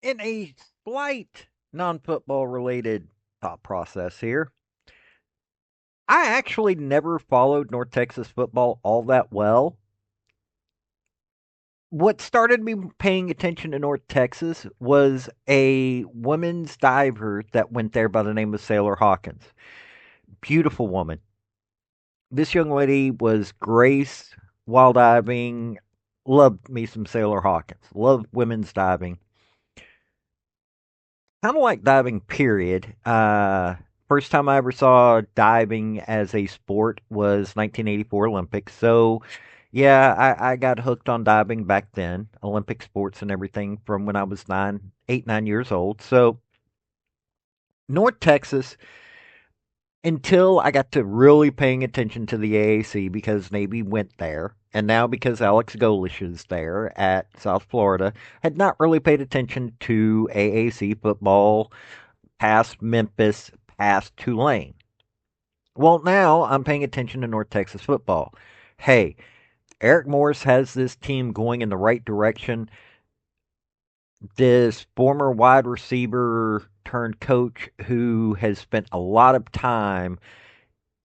In a slight non-football related thought process here, I actually never followed North Texas football all that well. What started me paying attention to North Texas was a women's diver that went there by the name of Sailor Hawkins. Beautiful woman. This young lady was Grace while diving. Loved me some Sailor Hawkins. Loved women's diving. Kind of like diving, period. First time I ever saw diving as a sport was 1984 Olympics. So, yeah, I got hooked on diving back then, Olympic sports and everything from when I was 9 years old. So, North Texas, until I got to really paying attention to the AAC because Navy went there, and now because Alex Golesh is there at South Florida, had not really paid attention to AAC football past Memphis, past Tulane. Well, now I'm paying attention to North Texas football. Hey, Eric Morris has this team going in the right direction. This former wide receiver turned coach who has spent a lot of time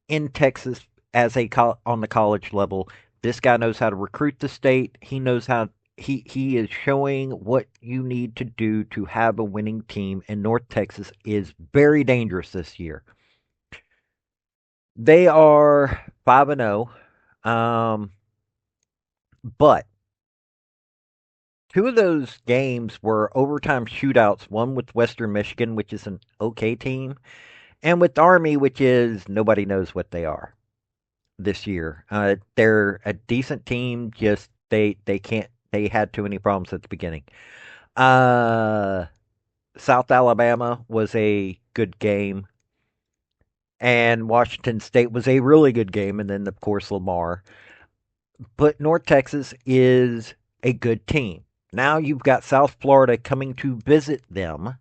in Texas as on the college level. This guy knows how to recruit the state. He knows how he is showing what you need to do to have a winning team, and North Texas is very dangerous this year. They are 5-0. But two of those games were overtime shootouts, one with Western Michigan, which is an okay team, and with Army, which is nobody knows what they are this year. They're a decent team, just they had too many problems at the beginning. Uh South Alabama was a good game, and Washington State was a really good game, and then of course Lamar. But North Texas is a good team. Now you've got South Florida coming to visit them,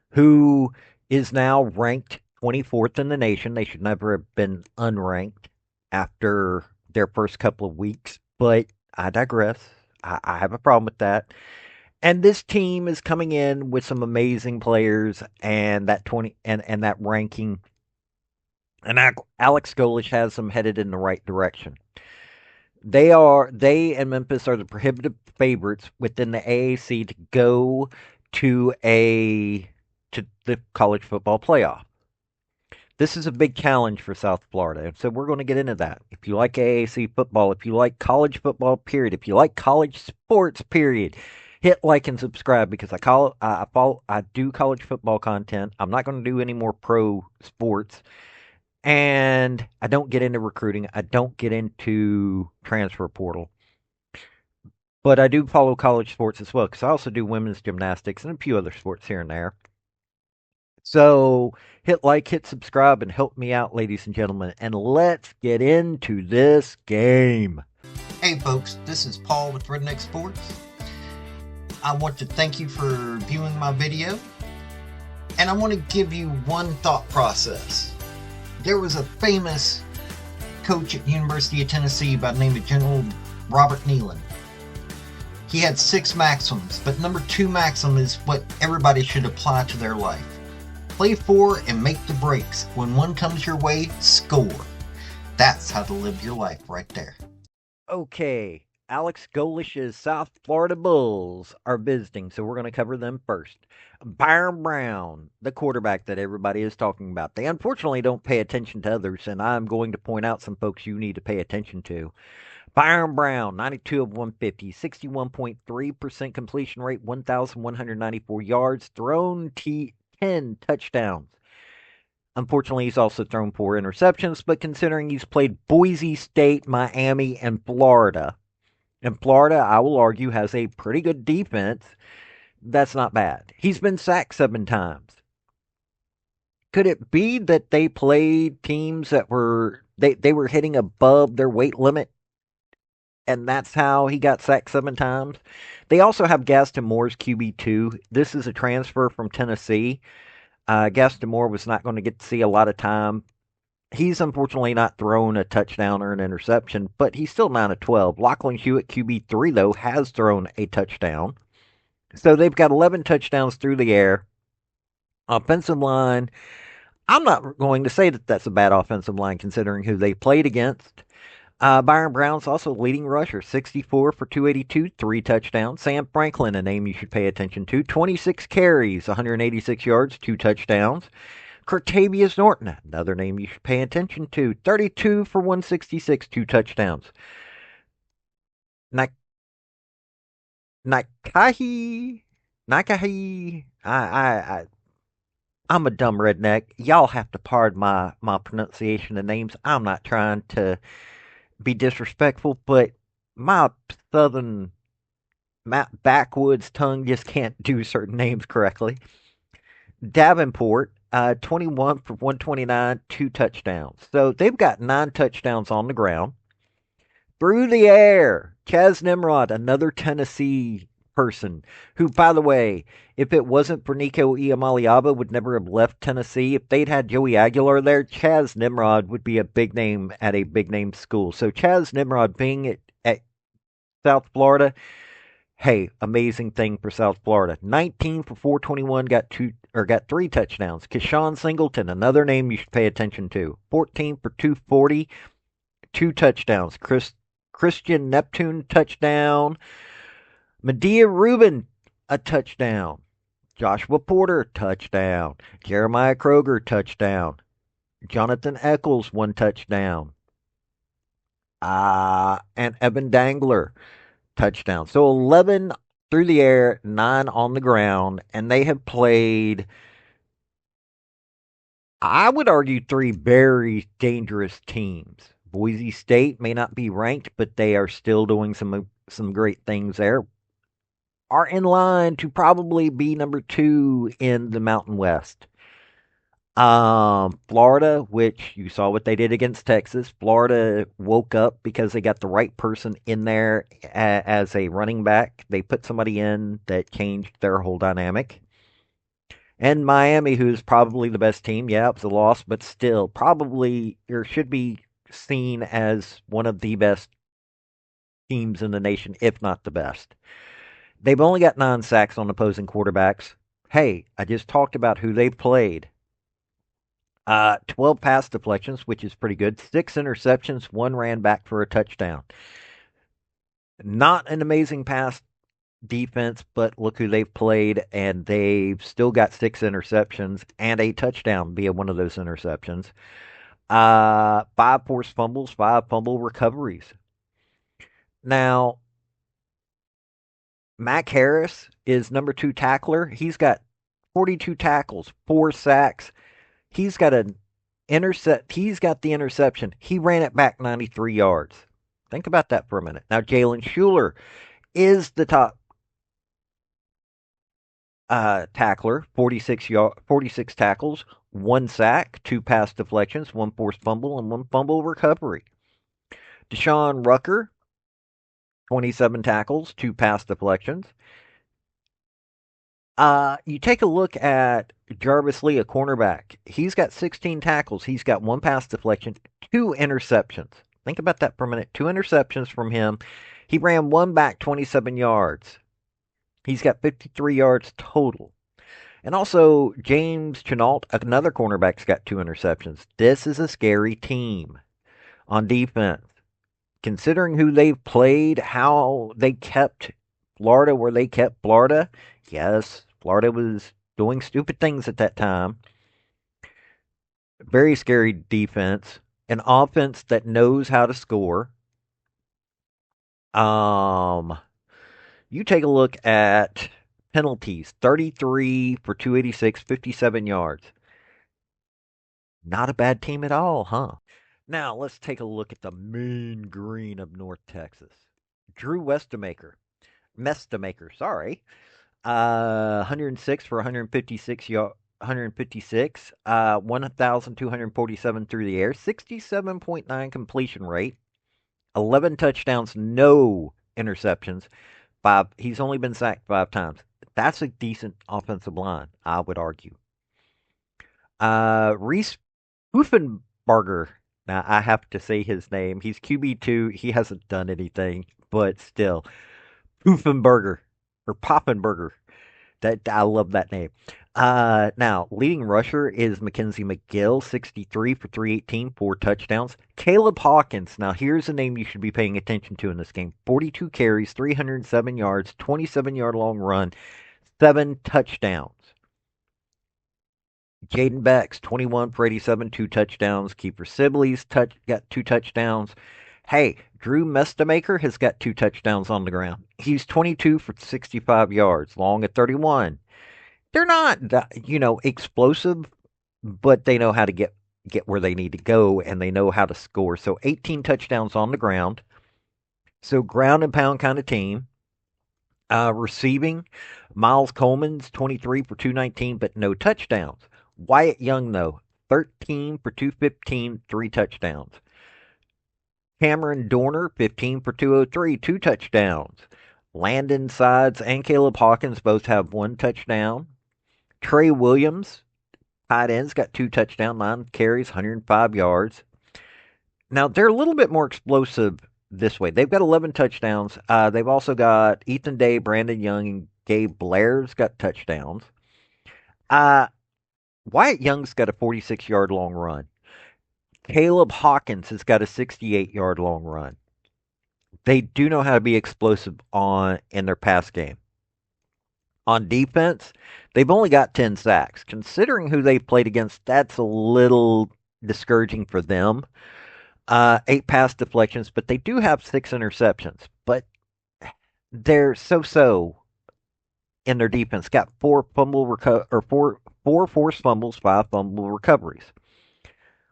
who is now ranked 24th in the nation. They should never have been unranked after their first couple of weeks, but I digress. I have a problem with that. And this team is coming in with some amazing players and that 20 and that ranking. And Alex Golesh has them headed in the right direction. They and Memphis are the prohibitive favorites within the AAC to go to the college football playoff. This is a big challenge for South Florida, and so we're going to get into that. If you like AAC football, if you like college football, period, if you like college sports, period, hit like and subscribe because I do college football content. I'm not going to do any more pro sports, and I don't get into recruiting. I don't get into transfer portal. But I do follow college sports as well because I also do women's gymnastics and a few other sports here and there. So hit like, hit subscribe, and help me out, ladies and gentlemen. And let's get into this game. Hey folks, this is Paul with Redneck Sports. I want to thank you for viewing my video. And I want to give you one thought process. There was a famous coach at the University of Tennessee by the name of General Robert Nealon. He had 6 maxims, but number 2 maxim is what everybody should apply to their life. Play for and make the breaks. When one comes your way, score. That's how to live your life right there. Okay, Alex Golesh's South Florida Bulls are visiting, so we're going to cover them first. Byron Brown, the quarterback that everybody is talking about. They unfortunately don't pay attention to others, and I'm going to point out some folks you need to pay attention to. Byron Brown, 92 of 150, 61.3% completion rate, 1,194 yards, thrown 10 touchdowns. Unfortunately, he's also thrown 4 interceptions, but considering he's played Boise State, Miami, and Florida, and Florida, I will argue, has a pretty good defense, that's not bad. He's been sacked 7 times. Could it be that they played teams that they were hitting above their weight limit? And that's how he got sacked 7 times. They also have Gaston Moore's QB2. This is a transfer from Tennessee. Gaston Moore was not going to get to see a lot of time. He's unfortunately not thrown a touchdown or an interception, but he's still 9 of 12. Lachlan Hewitt, QB3, though, has thrown a touchdown. So they've got 11 touchdowns through the air. Offensive line, I'm not going to say that that's a bad offensive line considering who they played against. Byron Brown's also leading rusher, 64 for 282, three touchdowns. Sam Franklin, a name you should pay attention to, 26 carries, 186 yards, two touchdowns. Curtavious Norton, another name you should pay attention to, 32 for 166, two touchdowns. Nakahi, Nakahi, I'm a dumb redneck. Y'all have to pardon my pronunciation of names. I'm not trying to be disrespectful, but my southern backwoods tongue just can't do certain names correctly. Davenport, 21 for 129, two touchdowns. So they've got nine touchdowns on the ground. Through the air, Chaz Nimrod, another Tennessee person who, by the way, if it wasn't for Nico Iamaliaba, would never have left Tennessee. If they'd had Joey Aguilar there, Chaz Nimrod would be a big name at a big name school. So Chaz Nimrod being at South Florida, hey, amazing thing for South Florida. 19 for 421, got three touchdowns. Keshawn Singleton, another name you should pay attention to. 14 for 240, two touchdowns. Christian Neptune touchdown. Medea Rubin a touchdown. Joshua Porter touchdown. Jeremiah Kroger touchdown. Jonathan Eccles one touchdown. And Evan Dangler touchdown. So 11 through the air, 9 on the ground, and they have played, I would argue, three very dangerous teams. Boise State may not be ranked, but they are still doing some great things there. Are in line to probably be number two in the Mountain West. Florida, which you saw what they did against Texas. Florida woke up because they got the right person in there as a running back. They put somebody in that changed their whole dynamic. And Miami, who's probably the best team. Yeah, it was a loss, but still probably or should be seen as one of the best teams in the nation, if not the best. They've only got 9 sacks on opposing quarterbacks. Hey, I just talked about who they've played. 12 pass deflections, which is pretty good. 6 interceptions, one ran back for a touchdown. Not an amazing pass defense, but look who they've played, and they've still got 6 interceptions and a touchdown via one of those interceptions. 5 forced fumbles, 5 fumble recoveries. Now, Mac Harris is number 2 tackler. He's got 42 tackles, 4 sacks. He's got an intercept. He's got the interception. He ran it back 93 yards. Think about that for a minute. Now, Jalen Schuler is the top tackler, 46 tackles, 1 sack, 2 pass deflections, 1 forced fumble, and 1 fumble recovery. Deshaun Rucker, 27 tackles, 2 pass deflections. You take a look at Jarvis Lee, a cornerback. He's got 16 tackles. He's got 1 pass deflection, 2 interceptions. Think about that for a minute. 2 interceptions from him. He ran one back 27 yards. He's got 53 yards total. And also, James Chenault, another cornerback's got 2 interceptions. This is a scary team on defense. Considering who they've played, how they kept Florida where they kept Florida, yes, Florida was doing stupid things at that time. Very scary defense. An offense that knows how to score. You take a look at penalties 33 for 286, 57 yards. Not a bad team at all, huh? Now, let's take a look at the mean green of North Texas. Drew Mestamaker, sorry. 106 for 156, 1,247 through the air, 67.9 completion rate, 11 touchdowns, no interceptions. He's only been sacked 5 times. That's a decent offensive line, I would argue. Reese Poofenbarger. Now I have to say his name. He's QB2. He hasn't done anything, but still, Poofenbarger or Poffenberger. That I love that name. Now, leading rusher is Mackenzie McGill, 63 for 318, 4 touchdowns. Caleb Hawkins. Now, here's a name you should be paying attention to in this game. 42 carries, 307 yards, 27-yard long run, 7 touchdowns. Jaden Beck's 21 for 87, 2 touchdowns. Kiefer Sibley's got 2 touchdowns. Hey, Drew Mestamaker has got 2 touchdowns on the ground. He's 22 for 65 yards, long at 31. They're not, explosive, but they know how to get where they need to go, and they know how to score. So 18 touchdowns on the ground. So ground and pound kind of team. Receiving, Miles Coleman's 23 for 219, but no touchdowns. Wyatt Young, though, 13 for 215, 3 touchdowns. Cameron Dorner, 15 for 203, 2 touchdowns. Landon Sides and Caleb Hawkins both have 1 touchdown. Trey Williams, tight ends, got 2 touchdowns, 9 carries, 105 yards. Now, they're a little bit more explosive this way. They've got 11 touchdowns. They've also got Ethan Day, Brandon Young, and Gabe Blair's got touchdowns. Uh, Wyatt Young's got a 46-yard long run. Caleb Hawkins has got a 68-yard long run. They do know how to be explosive in their pass game. On defense, they've only got 10 sacks. Considering who they played against, that's a little discouraging for them. 8 pass deflections, but they do have 6 interceptions. But they're so in their defense. Got four forced fumbles, 5 fumble recoveries.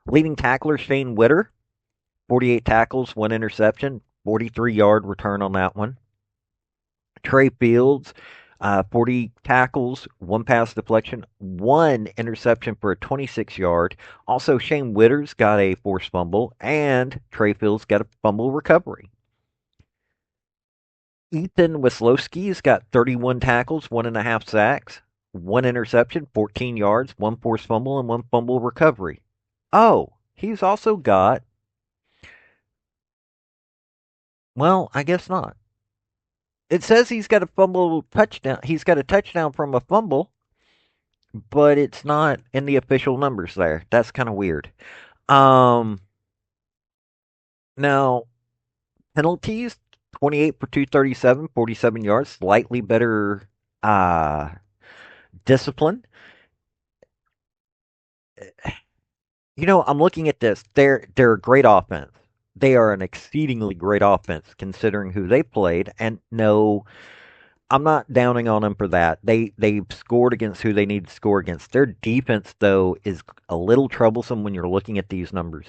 Leading tackler Shane Witter, 48 tackles, 1 interception, 43-yard return on that one. Trey Fields, 40 tackles, 1 pass deflection, 1 interception for a 26-yard. Also, Shane Witter's got a forced fumble, and Trey Fields got a fumble recovery. Ethan Wislowski's got 31 tackles, 1.5 sacks, 1 interception, 14 yards, 1 forced fumble, and 1 fumble recovery. Oh, he's also got, well, I guess not. It says he's got a fumble touchdown. He's got a touchdown from a fumble, but it's not in the official numbers there. That's kind of weird. Um, Now, penalties 28 for 237, 47 yards, slightly better uh, discipline. I'm looking at this. They're a great offense. They are an exceedingly great offense considering who they played. And no, I'm not downing on them for that. They've scored against who they need to score against. Their defense though is a little troublesome when you're looking at these numbers.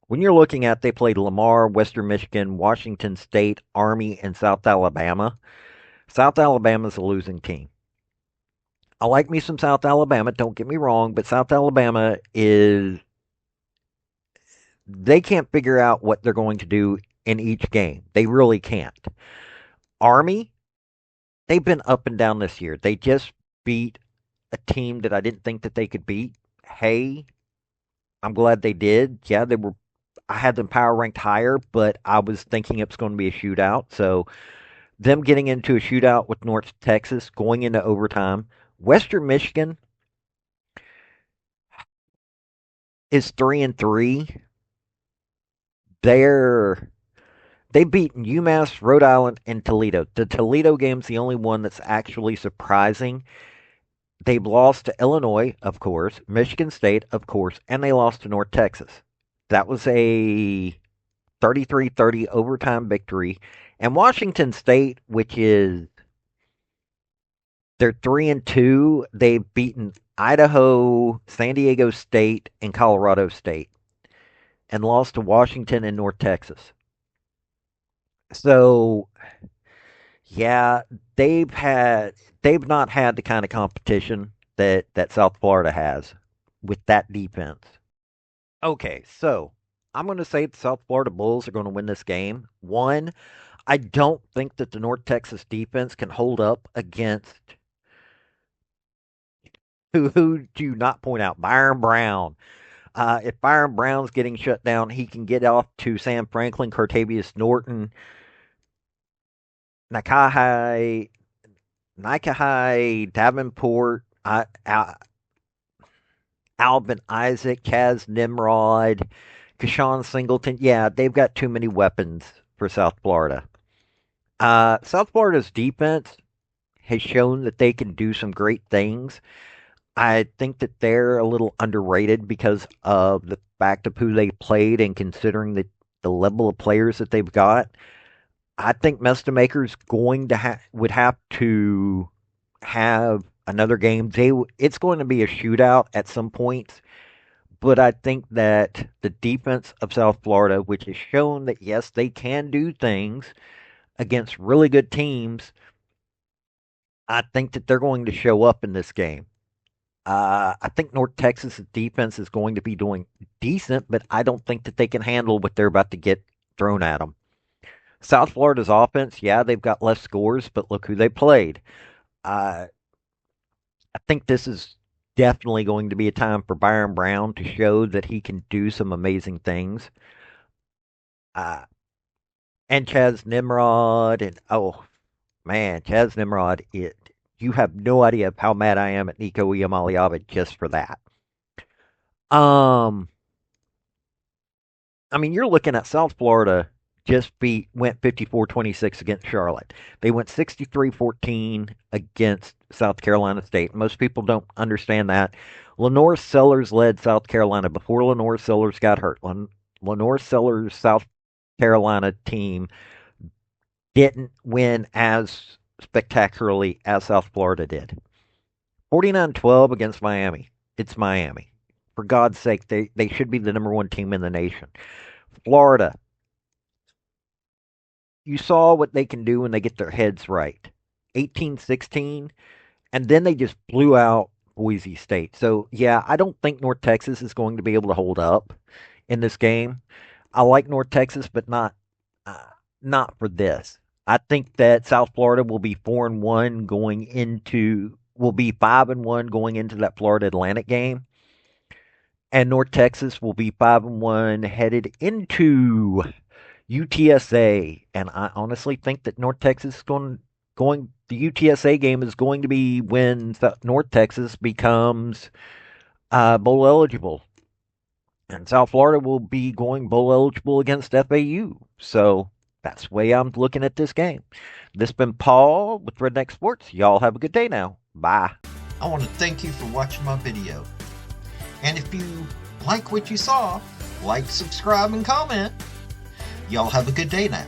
When you're looking at they played Lamar, Western Michigan, Washington State, Army, and South Alabama. South Alabama's a losing team. I like me some South Alabama, don't get me wrong, but South Alabama is they can't figure out what they're going to do in each game. They really can't. Army, they've been up and down this year. They just beat a team that I didn't think that they could beat. Hey, I'm glad they did. Yeah, they were I had them power ranked higher, but I was thinking it was going to be a shootout. So them getting into a shootout with North Texas, going into overtime. Western Michigan is 3-3. They're they've beaten UMass, Rhode Island, and Toledo. The Toledo game's the only one that's actually surprising. They've lost to Illinois, of course, Michigan State, of course, and they lost to North Texas. That was a 33-30 overtime victory. And Washington State, which is they're 3-2, they've beaten Idaho, San Diego State, and Colorado State, and lost to Washington and North Texas. So yeah, they've not had the kind of competition that South Florida has with that defense. Okay, so I'm going to say the South Florida Bulls are going to win this game. One, I don't think that the North Texas defense can hold up against who do you not point out? Byron Brown. If Byron Brown's getting shut down, he can get off to Sam Franklin, Cartavius Norton, Nakai Nika High, Davenport, Alvin Isaac, Chaz Nimrod, Kashawn Singleton. Yeah, they've got too many weapons for South Florida. South Florida's defense has shown that they can do some great things. I think that they're a little underrated because of the fact of who they played and considering the level of players that they've got. I think Mestamaker's going to would have to have another game. It's going to be a shootout at some points, but I think that the defense of South Florida, which has shown that yes, they can do things against really good teams, I think that they're going to show up in this game. I think North Texas' defense is going to be doing decent, but I don't think that they can handle what they're about to get thrown at them. South Florida's offense, yeah, they've got less scores, but look who they played. Uh, I think this is definitely going to be a time for Byron Brown to show that he can do some amazing things. Uh, and Chaz Nimrod, and oh man, Chaz Nimrod, you have no idea how mad I am at Nico Iamaliava just for that. Um, I mean, you're looking at South Florida went 54-26 against Charlotte. They went 63-14 against South Carolina State. Most people don't understand that. Lenore Sellers led South Carolina before Lenore Sellers got hurt. Lenore Sellers' South Carolina team didn't win as spectacularly as South Florida did. 49-12 against Miami. It's Miami. For God's sake, they should be the number one team in the nation. Florida, you saw what they can do when they get their heads right. 18-16, and then they just blew out Boise State. So, yeah, I don't think North Texas is going to be able to hold up in this game. I like North Texas, but uh, not for this. I think that South Florida will be 4-1 going into will be 5-1 going into that Florida Atlantic game, and North Texas will be 5-1 headed into UTSA. And I honestly think that North Texas is going the UTSA game is going to be when North Texas becomes bowl eligible, and South Florida will be going bowl eligible against FAU. So that's the way I'm looking at this game. This has been Paul with Redneck Sports. Y'all have a good day now. Bye. I want to thank you for watching my video. And if you like what you saw, like, subscribe, and comment. Y'all have a good day now.